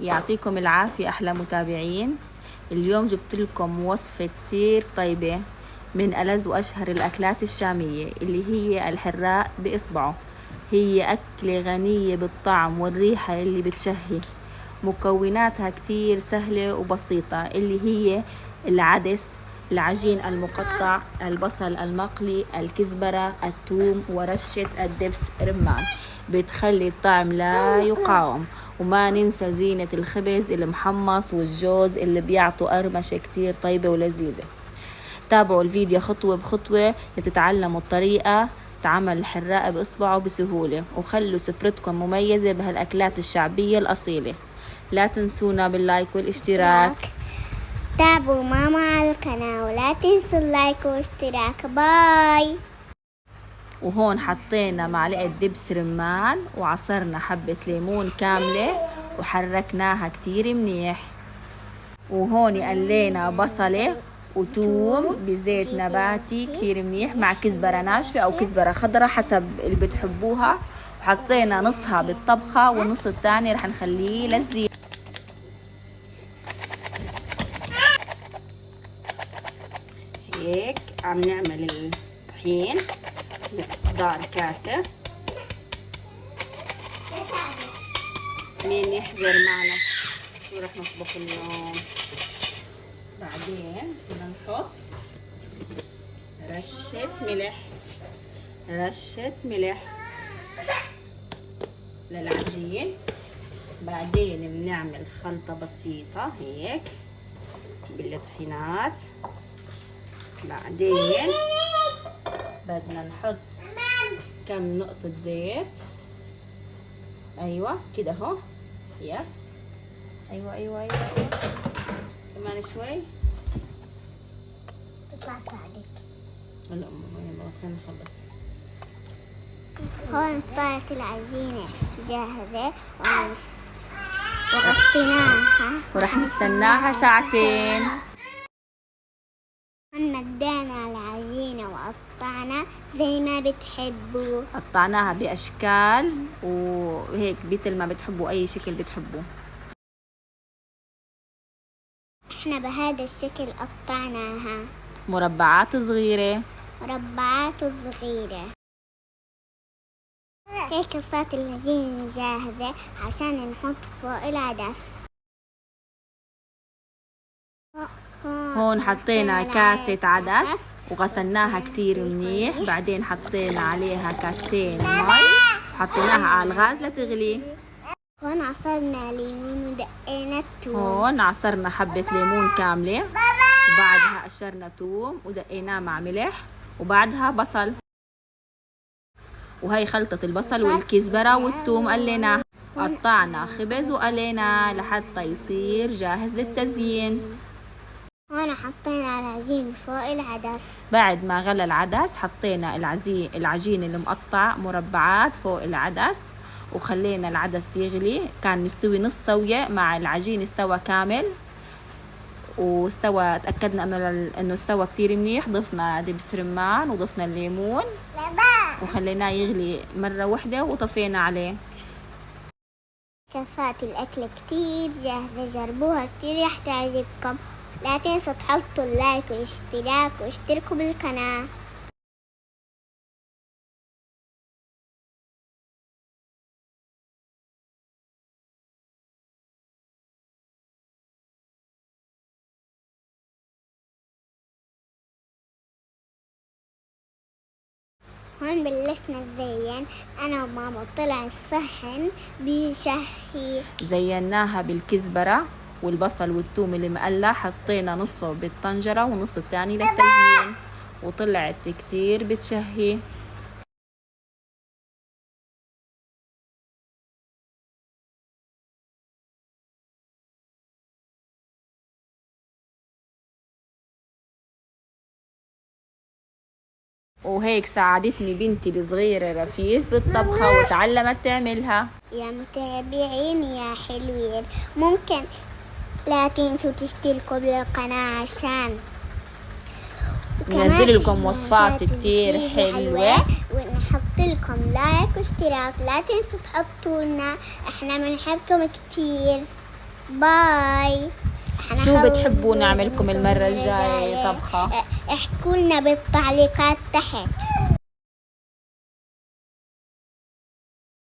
يعطيكم العافية أحلى متابعين. اليوم جبت لكم وصفة كتير طيبة من ألذ وأشهر الأكلات الشامية اللي هي الحراق بإصبعه. هي أكلة غنية بالطعم والريحة اللي بتشهي. مكوناتها كتير سهلة وبسيطة، اللي هي العدس، العجين المقطع، البصل المقلي، الكزبرة، الثوم، ورشة الدبس رمان. بتخلي الطعم لا يقاوم. وما ننسى زينة الخبز المحمص والجوز اللي بيعطوا قرمشة كتير طيبة ولذيذة. تابعوا الفيديو خطوة بخطوة لتتعلموا الطريقة تعمل الحراقة بإصبعه بسهولة، وخلوا سفرتكم مميزة بهالأكلات الشعبية الأصيلة. لا تنسونا باللايك والاشتراك. تابعوا ماما على القناة ولا تنسوا اللايك والاشتراك. باي. وهون حطينا معلقة دبس رمان وعصرنا حبة ليمون كاملة وحركناها كتير منيح. وهون قلينا بصلة وتوم بزيت نباتي كتير منيح مع كزبرة ناشفة أو كزبرة خضرة حسب اللي بتحبوها، وحطينا نصها بالطبخة والنص الثاني رح نخليه للزيت. هيك عم نعمل الطحين بمقدار كاسة. مين يحذر معنا شو رح نطبخ اليوم. بعدين بدنا نحط رشة ملح للعجين. بعدين بنعمل خلطة بسيطة هيك بالطحينات. بعدين بدنا نحط كم نقطة زيت. ايوه كده اهو. يس ايوه كمان شوي. تطلع عليك. هلا بس خلينا نخلص. هون صارت العجينة جاهزة وغطيناها ورح نستناها ساعتين. مدينا العجينة وقطعنا زي ما بتحبوا. قطعناها بأشكال وهيك مثل ما بتحبوا، أي شكل بتحبوا. احنا بهذا الشكل قطعناها مربعات صغيرة. هيك صارت العجينة جاهزة عشان نحط فوق العدس. هون حطينا كاسة عدس وغسلناها كتير منيح. بعدين حطينا عليها كاستين مي وحطيناها على الغاز لتغلي. هون عصرنا ليمون ودقينا الثوم. هون عصرنا حبة ليمون كاملة، وبعدها قشرنا ثوم ودقيناه مع ملح، وبعدها بصل. وهي خلطة البصل والكزبرة والثوم قليناها. قطعنا خبز وقليناه لحتى يصير جاهز للتزيين. هون حطينا العجين فوق العدس. بعد ما غلى العدس حطينا العجين المقطع مربعات فوق العدس، وخلينا العدس يغلي. كان مستوي نص سوية مع العجين استوى كامل واستوى. تأكدنا انه استوى كتير منيح. ضفنا دبس رمان وضفنا الليمون وخليناه يغلي مرة واحدة وطفينا عليه. كفات الأكل كتير جاهزة، جربوها كتير رح تعجبكم. لا تنسوا تحطوا اللايك والاشتراك واشتركوا بالقناة. هون بلشنا نزين أنا وماما. طلع الصحن بيشهي. زيناها بالكزبرة والبصل والثوم اللي مقلى. حطينا نصه بالطنجرة ونص الثاني للتزيين، وطلعت كتير بتشهي. وهيك ساعدتني بنتي الصغيرة رفيف بالطبخة وتعلمت تعملها. يا متابعين يا حلوين، ممكن لا تنسوا تشتركوا بالقناة عشان ننزل لكم وصفات كتير حلوة ونحط لكم لايك واشتراك. لا تنسوا تحطوا لنا، احنا بنحبكم كتير. باي. شو بتحبوا نعملكم المرة الجاية طبخة؟ احكوا لنا بالتعليقات تحت.